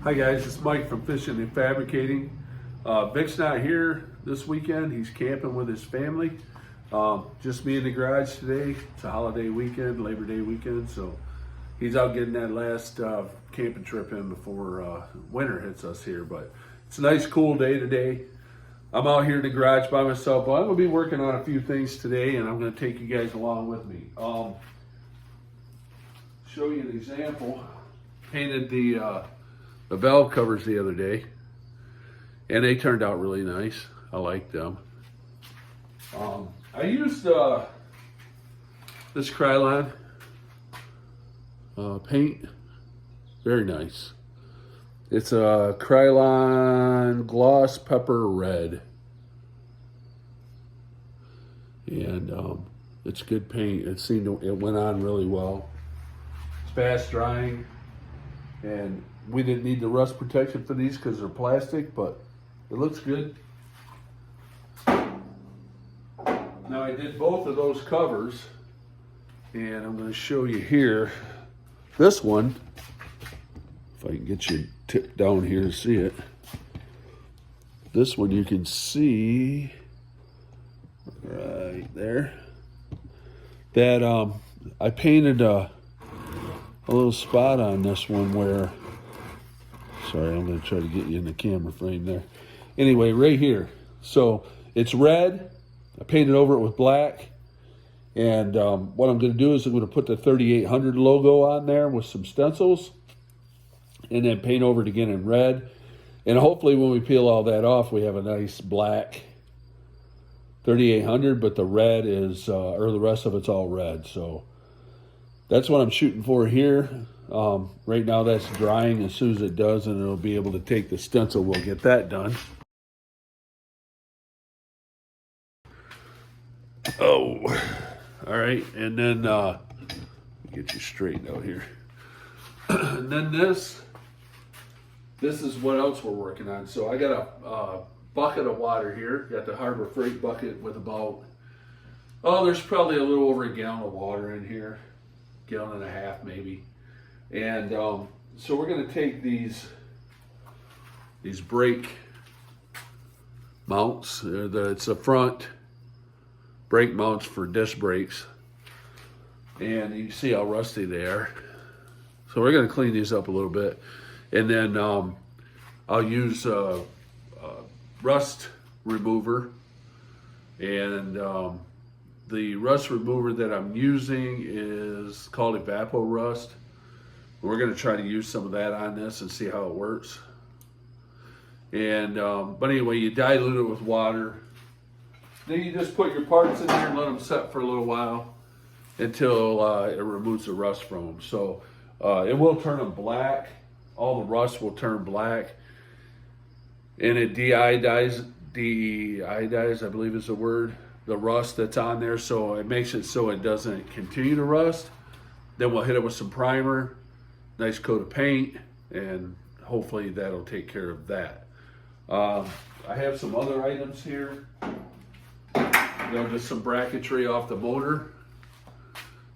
Hi guys, it's Mike from Fishing and Fabricating. Vic's not here this weekend. He's camping with his family. Just me in the garage today. It's a holiday weekend, Labor Day weekend, so he's out getting that last camping trip in before winter hits us here. But it's a nice, cool day today. I'm out here in the garage by myself, but I'm going to be working on a few things today, and I'm going to take you guys along with me. Show you an example. Painted the valve covers the other day, and they turned out really nice. I like them. I used this Krylon paint. Very nice. It's a Krylon Gloss Pepper Red, and it's good paint. It went on really well. It's fast drying, and we didn't need the rust protection for these because they're plastic, but it looks good. Now I did both of those covers, and I'm going to show you here. This one, if I can get you tipped down here to see it. This one you can see right there that I painted a little spot on this one where, sorry, I'm going to try to get you in the camera frame there. Anyway, right here. So it's red. I painted over it with black. And what I'm going to do is I'm going to put the 3800 logo on there with some stencils. And then paint over it again in red. And hopefully when we peel all that off, we have a nice black 3800. But the red is, or the rest of it's all red. So that's what I'm shooting for here. Right now that's drying. As soon as it does, and it'll be able to take the stencil, we'll get that done. Oh, all right. And then get you straightened out here. And then this is what else we're working on. So I got a bucket of water here. Got the Harbor Freight bucket with about, there's probably a little over a gallon of water in here. Gallon and a half maybe. And so we're going to take these brake mounts. It's the front brake mounts for disc brakes, and you can see how rusty they are. So we're going to clean these up a little bit, and then I'll use rust remover, and the rust remover that I'm using is called Evapo Rust. We're going to try to use some of that on this and see how it works. And but anyway, you dilute it with water. Then you just put your parts in there and let them set for a little while until it removes the rust from them. So it will turn them black. All the rust will turn black, and it de-iodize, I believe is the word, the rust that's on there. So it makes it so it doesn't continue to rust. Then we'll hit it with some primer, nice coat of paint, and hopefully that'll take care of that. I have some other items here. Just some bracketry off the motor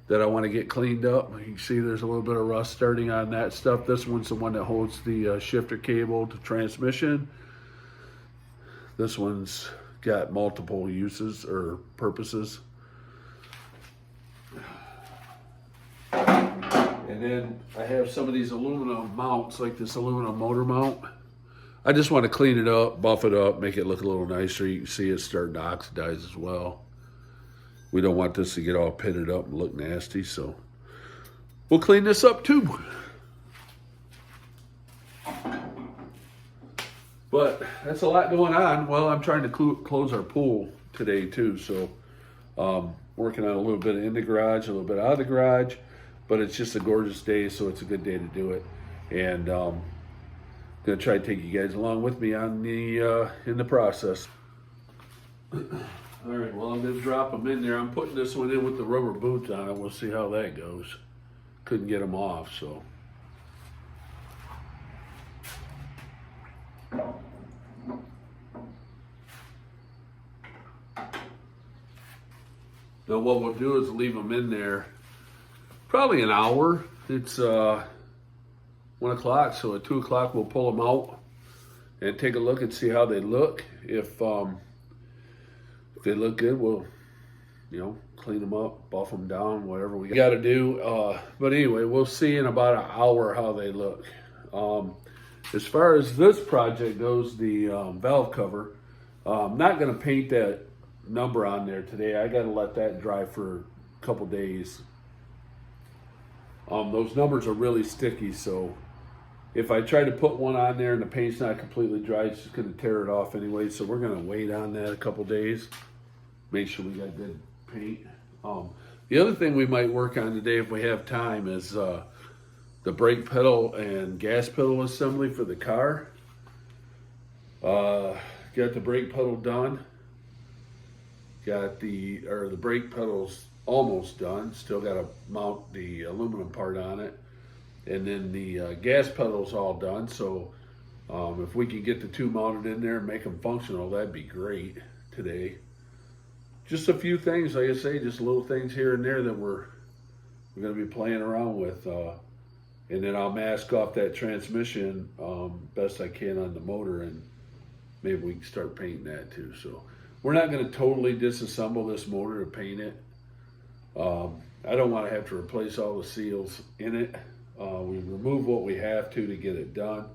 that I want to get cleaned up. You can see there's a little bit of rust starting on that stuff. This one's the one that holds the shifter cable to transmission. This one's got multiple uses or purposes. And then I have some of these aluminum mounts, like this aluminum motor mount. I just want to clean it up, buff it up, make it look a little nicer. You can see it's starting to oxidize as well. We don't want this to get all pitted up and look nasty, so we'll clean this up too. But that's a lot going on. Well, I'm trying to close our pool today too, so working on a little bit in the garage, a little bit out of the garage, but it's just a gorgeous day, so it's a good day to do it. And gonna try to take you guys along with me on the in the process. All right, well, I'm gonna drop them in there. I'm putting this one in with the rubber boots on it. We'll see how that goes. Couldn't get them off, so. Now what we'll do is leave them in there probably an hour. It's 1 o'clock. So at 2 o'clock we'll pull them out and take a look and see how they look. If they look good, we'll, you know, clean them up, buff them down, whatever we got to do. But anyway, we'll see in about an hour how they look. As far as this project goes, the valve cover, I'm not going to paint that number on there today. I got to let that dry for a couple days. Those numbers are really sticky, so if I try to put one on there and the paint's not completely dry, it's just going to tear it off anyway. So we're going to wait on that a couple days. Make sure we got good paint. The other thing we might work on today if we have time is the brake pedal and gas pedal assembly for the car. Got the brake pedal done. Got the brake pedal's almost done. Still got to mount the aluminum part on it. And then the gas pedal's all done. So if we can get the two mounted in there and make them functional, that'd be great today. Just a few things, like I say, just little things here and there that we're going to be playing around with. And then I'll mask off that transmission best I can on the motor, and maybe we can start painting that too. So we're not going to totally disassemble this motor to paint it. I don't want to have to replace all the seals in it. We remove what we have to get it done.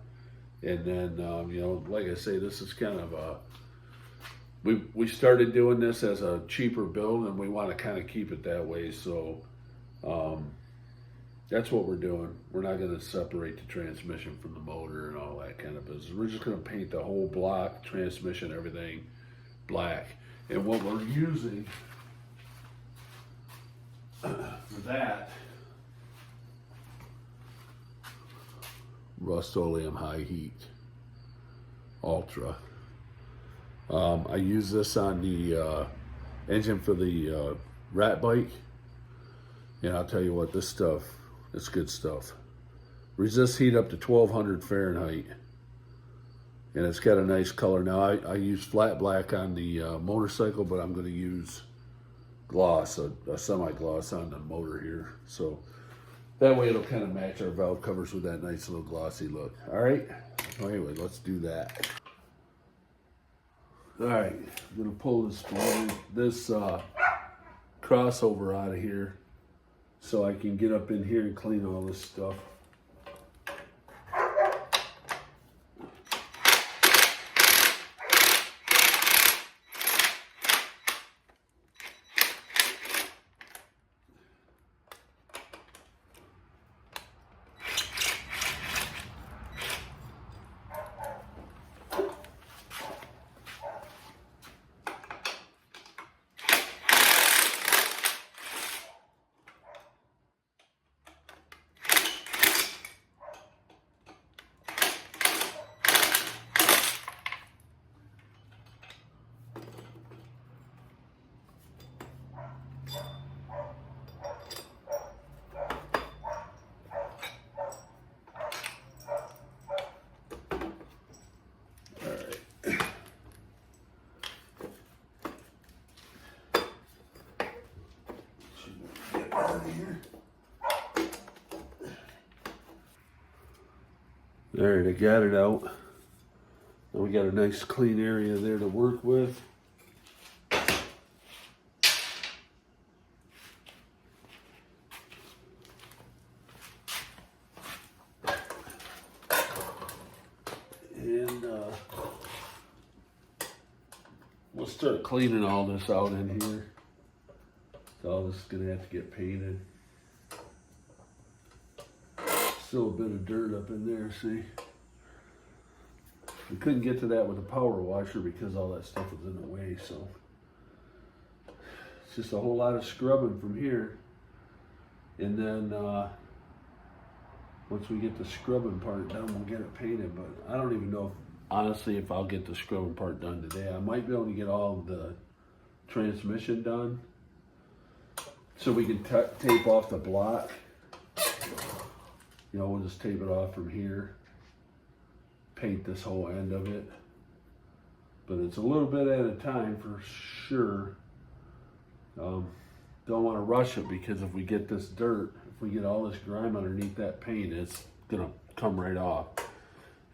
And then, you know, like I say, this is kind of a, we started doing this as a cheaper build, and we want to kind of keep it that way. So that's what we're doing. We're not going to separate the transmission from the motor and all that kind of business. We're just going to paint the whole block, transmission, everything black. And what we're using for that, Rust-Oleum High Heat Ultra. I use this on the engine for the rat bike, and I'll tell you what, this stuff, it's good stuff. Resists heat up to 1200 Fahrenheit, and it's got a nice color. Now I use flat black on the motorcycle, but I'm going to use gloss, a semi-gloss on the motor here, so that way it'll kind of match our valve covers with that nice little glossy look. All right, well, anyway, let's do that. All right, I'm gonna pull this crossover out of here so I can get up in here and clean all this stuff. All right, I got it out. Now we got a nice clean area there to work with. And we'll start cleaning all this out in here. All this is gonna have to get painted. Still a bit of dirt up in there, see? We couldn't get to that with a power washer because all that stuff was in the way, so. It's just a whole lot of scrubbing from here. And then once we get the scrubbing part done, we'll get it painted. But I don't even know, honestly, if I'll get the scrubbing part done today. I might be able to get all of the transmission done so we can tape off the block. You know, we'll just tape it off from here, paint this whole end of it. But it's a little bit at a time for sure. Don't want to rush it because if we get this dirt, if we get all this grime underneath that paint, it's gonna come right off.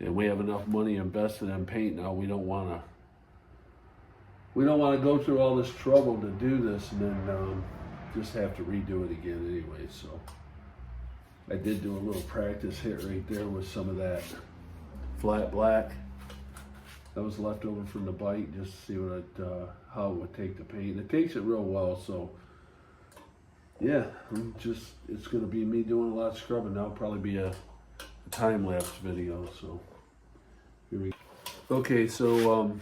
And we have enough money invested in paint now. We don't want to go through all this trouble to do this and then just have to redo it again anyway. So I did do a little practice hit right there with some of that flat black that was left over from the bite, just to see what how it would take the paint. It takes it real well. So yeah, it's going to be me doing a lot of scrubbing. That'll probably be a time-lapse video. So here we go. Okay, so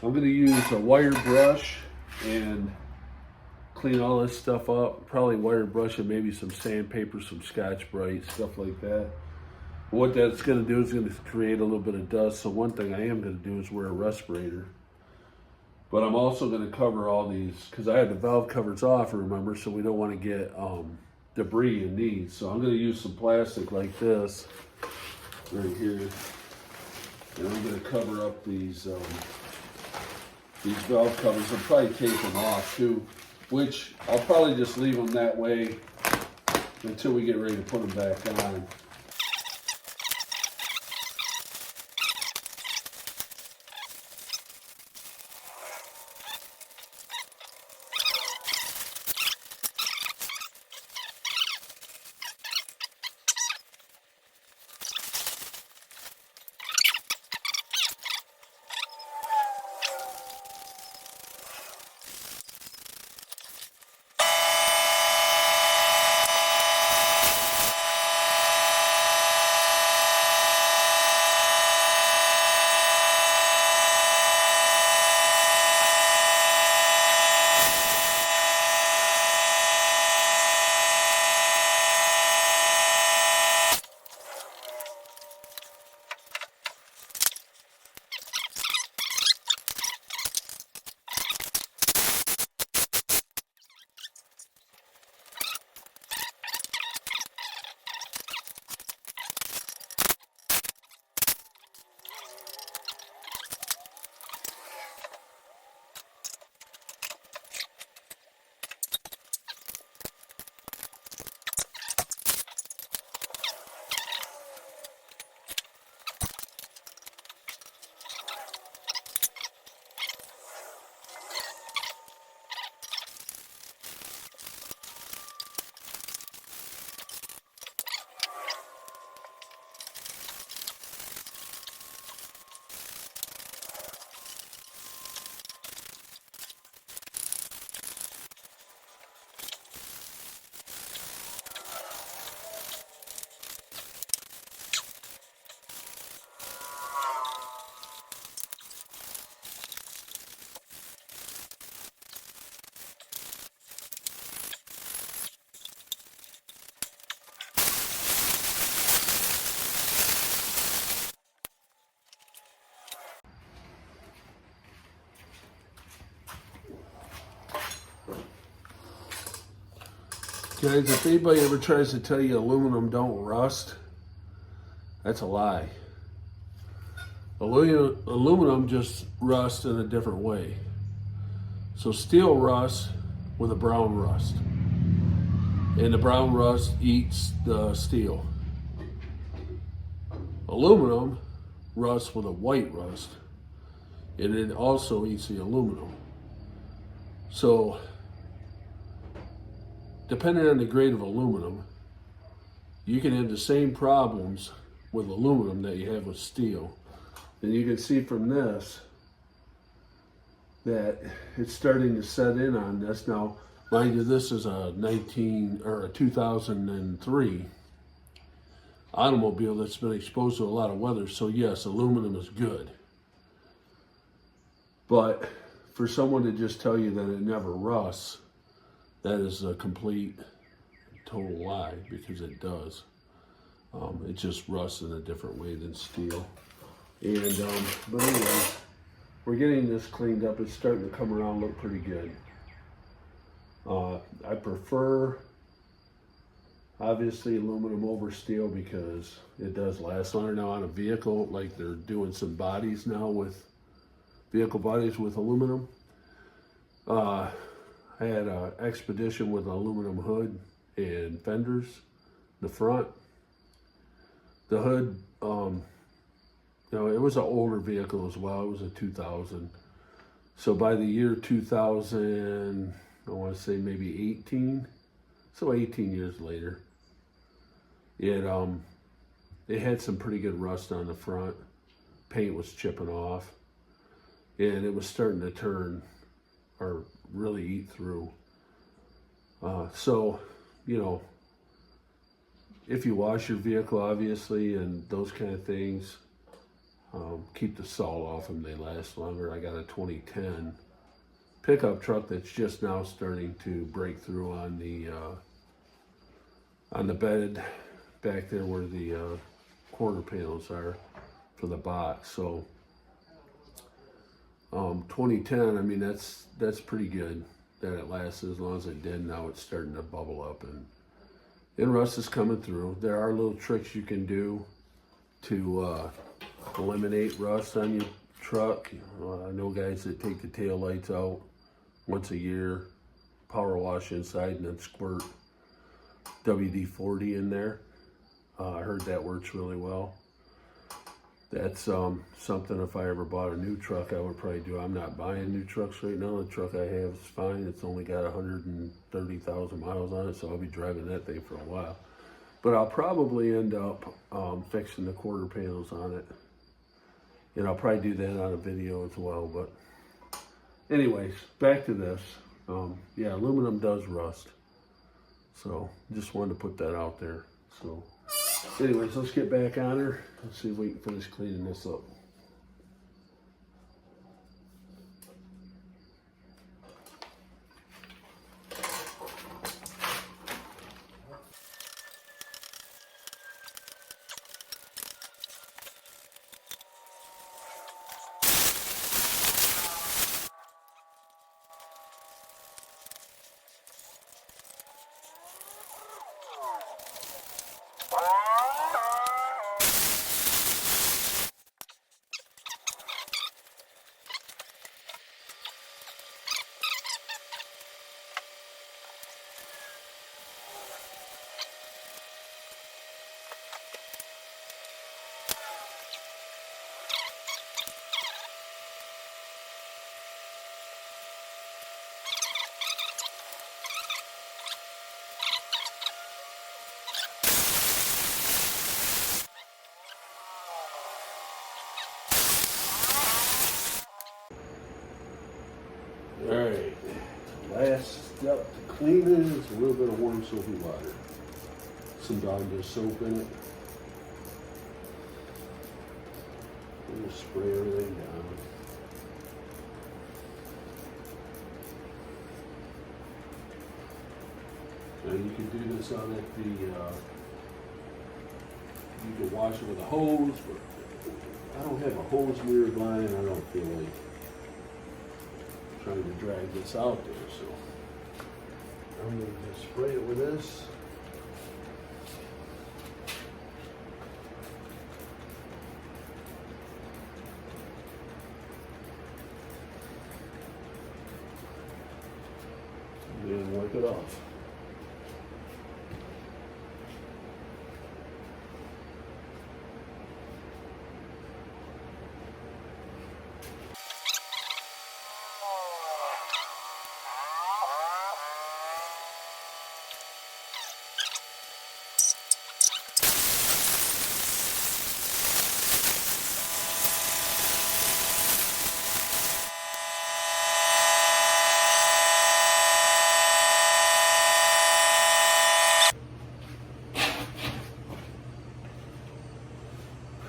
I'm going to use a wire brush and clean all this stuff up. Probably wire brush and maybe some sandpaper, some Scotch-Brite, stuff like that. What that's going to do is going to create a little bit of dust. So one thing I am going to do is wear a respirator. But I'm also going to cover all these, because I had the valve covers off, remember, so we don't want to get debris in these. So I'm going to use some plastic like this right here. And I'm going to cover up these valve covers. I'll probably take them off too, which I'll probably just leave them that way until we get ready to put them back on. Guys, if anybody ever tries to tell you aluminum don't rust, that's a lie. Aluminum just rusts in a different way. So steel rusts with a brown rust. And the brown rust eats the steel. Aluminum rusts with a white rust. And it also eats the aluminum. So depending on the grade of aluminum, you can have the same problems with aluminum that you have with steel. And you can see from this that it's starting to set in on this. Now, mind you, this is a 2003 automobile that's been exposed to a lot of weather. So yes, aluminum is good. But for someone to just tell you that it never rusts, that is a complete, total lie, because it does. It just rusts in a different way than steel. And, but anyway, we're getting this cleaned up. It's starting to come around, look pretty good. I prefer, obviously, aluminum over steel because it does last longer. Now on a vehicle, like they're doing some bodies now with, vehicle bodies with aluminum. I had an Expedition with an aluminum hood and fenders in the front. The hood, you know, it was an older vehicle as well. It was a 2000. So by the year 2000, I want to say maybe 18. So 18 years later, it had some pretty good rust on the front. Paint was chipping off, and it was starting to turn or really eat through. So, you know, if you wash your vehicle, obviously, and those kind of things, keep the salt off them. They last longer. I got a 2010 pickup truck that's just now starting to break through on the bed back there where the corner panels are for the box. So 2010, I mean, that's pretty good that it lasted as long as it did. Now it's starting to bubble up and rust is coming through. There are little tricks you can do to eliminate rust on your truck. I know guys that take the tail lights out once a year, power wash inside, and then squirt WD-40 in there. I heard that works really well. That's something if I ever bought a new truck, I would probably do. I'm not buying new trucks right now. The truck I have is fine. It's only got 130,000 miles on it, so I'll be driving that thing for a while. But I'll probably end up fixing the quarter panels on it. And I'll probably do that on a video as well. But anyways, back to this. Yeah, aluminum does rust. So just wanted to put that out there. So anyways, let's get back on her. Let's see if we can finish cleaning this up. Alright, last step to cleaning is a little bit of warm soapy water. Some dog dish soap in it. And just spray everything down. Now you can do this on at the, you can wash it with a hose, but I don't have a hose mirrored line. I don't feel like trying to drag this out there, so I'm going to spray it with this. And then wipe it off.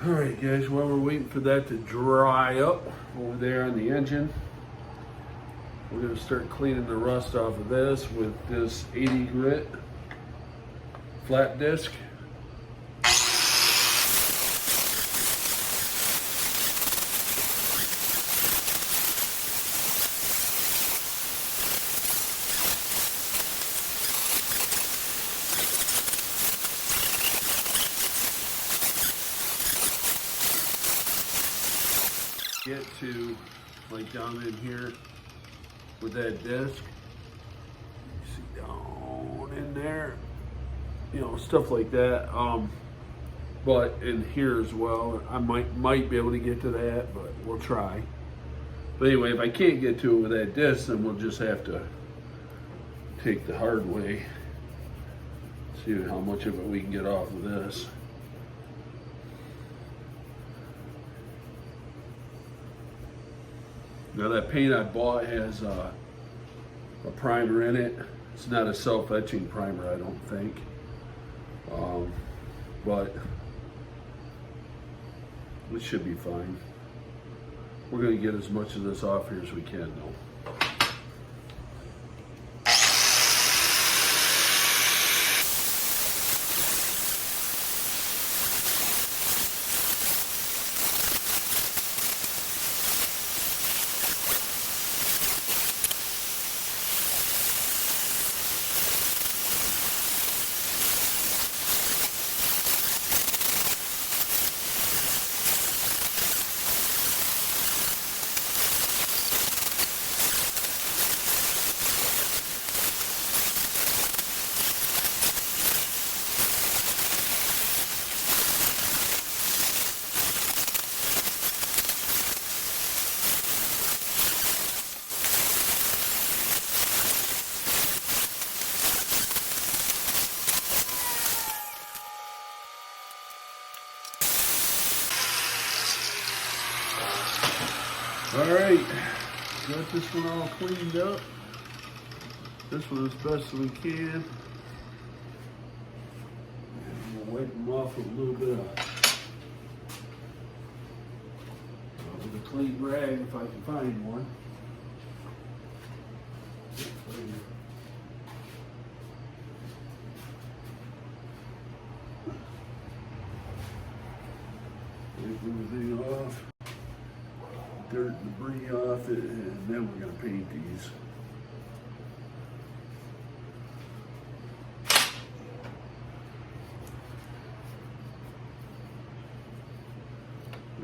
Alright guys, while we're waiting for that to dry up over there on the engine, we're going to start cleaning the rust off of this with this 80 grit flat disc. Get to like down in here with that disc, you see down in there, you know, stuff like that. but in here as well. I might be able to get to that, but we'll try. But anyway, if I can't get to it with that disc, then we'll just have to take the hard way. See how much of it we can get off of this. Now that paint I bought has a primer in it. It's not a self-etching primer, I don't think. But it should be fine. We're going to get as much of this off here as we can though. All right, got this one all cleaned up. This one as best as we can. And we'll wipe them off with a little bit with a clean rag if I can find one. Wipe everything off. Dirt and debris off it, and then we're going to paint these.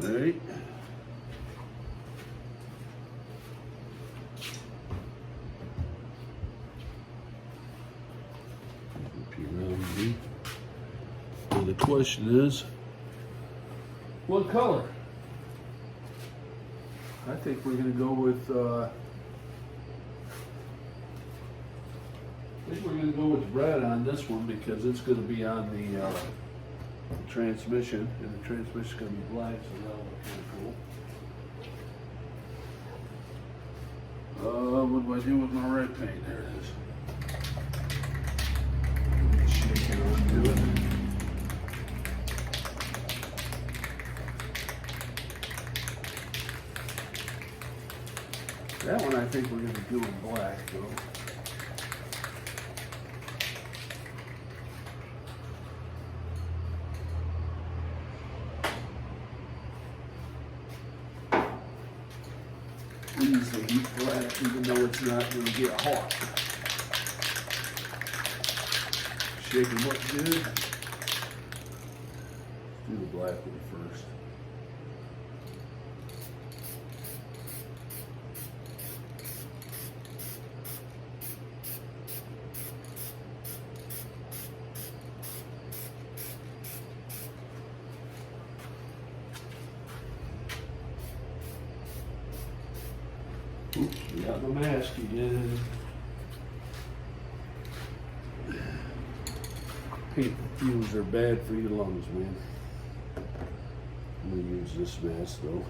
All right. So the question is, what color? I think we're going to go with, red on this one because it's going to be on the transmission, and the transmission's going to be black, so that'll look kind of cool. What do I do with my red paint? There it is. Shake it onto it. That one I think we're going to do in black though. We use the heat black even though it's not going to get hot. Shake them up good. Do the black one first. Oops, we got the mask again. Paint fumes are bad for your lungs, man. I'm gonna use this mask though.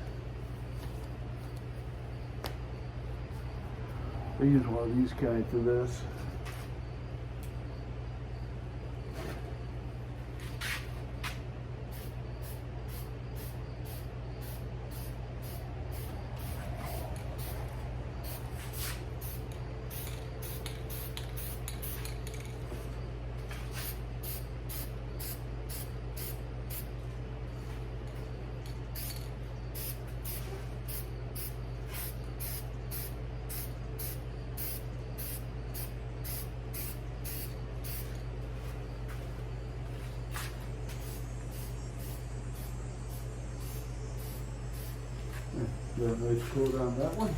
I use one of these guys for this. Got a nice coat on that one.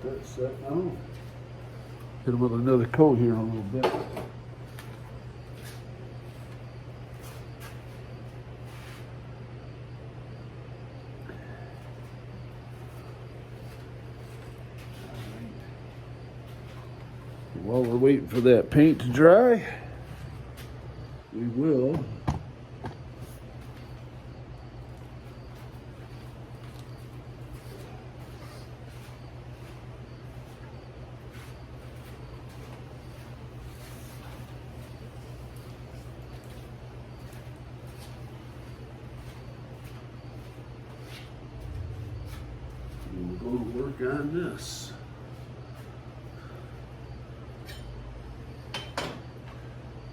That's set now. Hit them with another coat here in a little bit. While we're waiting for that paint to dry, we will go to work on this.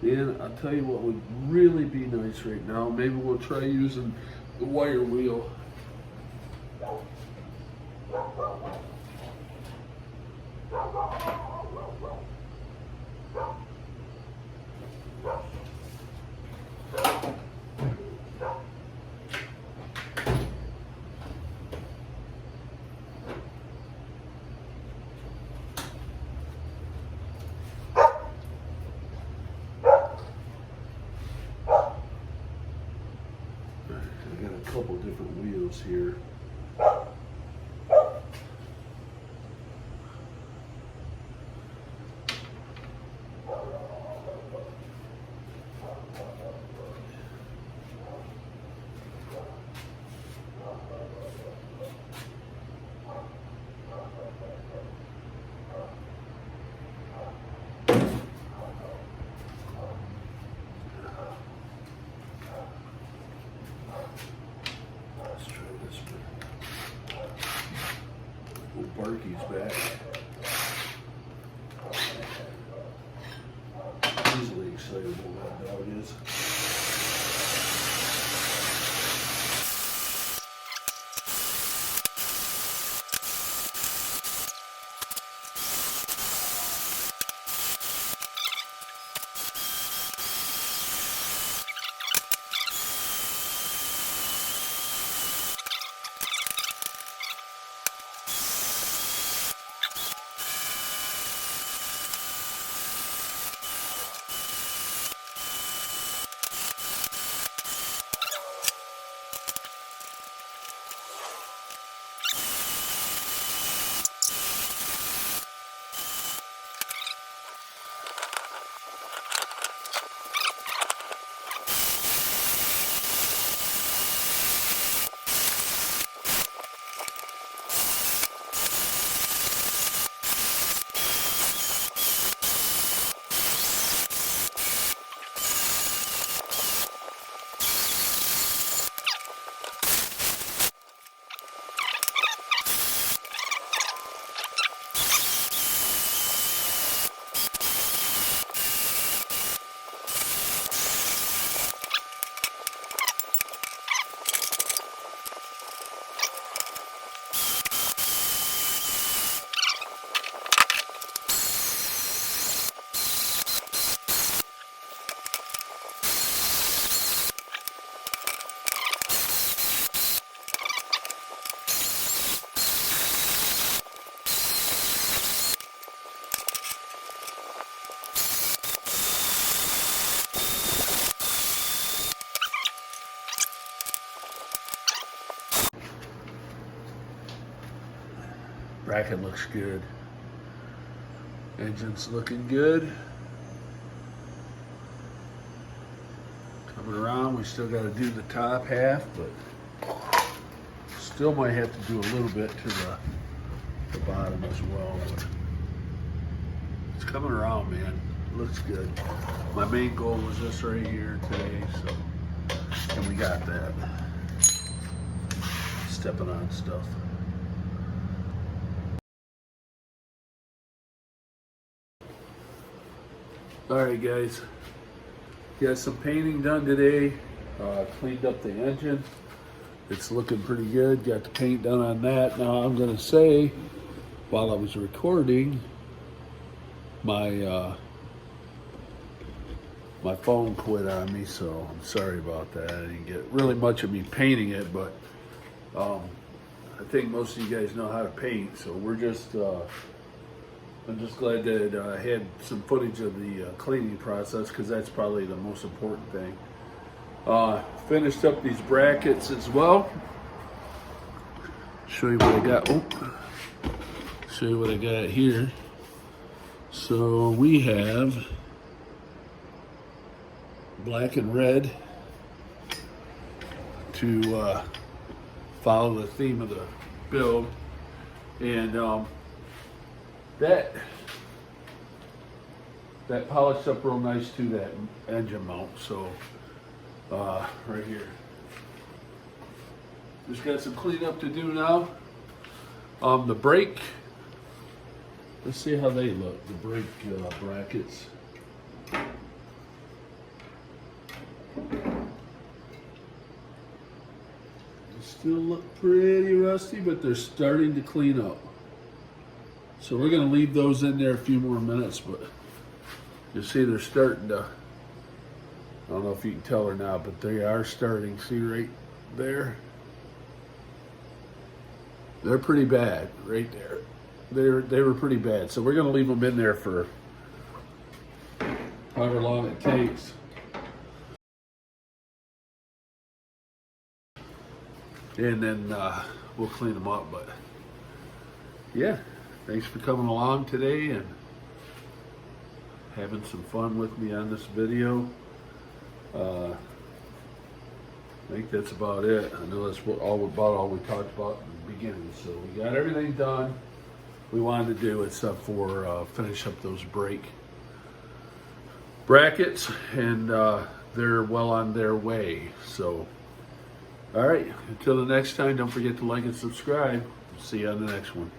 And I'll tell you what would really be nice right now. Maybe we'll try using the wire wheel. I got a couple different wheels here. Barky's back. Easily excitable, that dog is. Bracket looks good. Engine's looking good. Coming around, we still got to do the top half, but still might have to do a little bit to the bottom as well. But it's coming around, man. It looks good. My main goal was this right here today, so, and we got that. Stepping on stuff. Alright guys, got some painting done today, cleaned up the engine, it's looking pretty good, got the paint done on that. Now I'm going to say, while I was recording, my my phone quit on me, so I'm sorry about that. I didn't get really much of me painting it, but I think most of you guys know how to paint, so we're just, I'm just glad that I had some footage of the cleaning process, because that's probably the most important thing. Finished up these brackets as well. Show you what I got. Oh, show you what I got here. So we have black and red to follow the theme of the build, and that polished up real nice to that engine mount. So right here, just got some cleanup to do now. The brake, let's see how they look, the brake brackets. They still look pretty rusty, but they're starting to clean up. So we're going to leave those in there a few more minutes, but you see they're starting to, I don't know if you can tell or not, but they are starting. See right there? They're pretty bad right there. They were pretty bad. So we're going to leave them in there for however long it takes. And then we'll clean them up. But yeah, thanks for coming along today and having some fun with me on this video. I think that's about it. I know that's about all we talked about in the beginning. So we got everything done we wanted to do, except for finish up those brake brackets, and they're well on their way. So all right, until the next time, don't forget to like and subscribe. See you on the next one.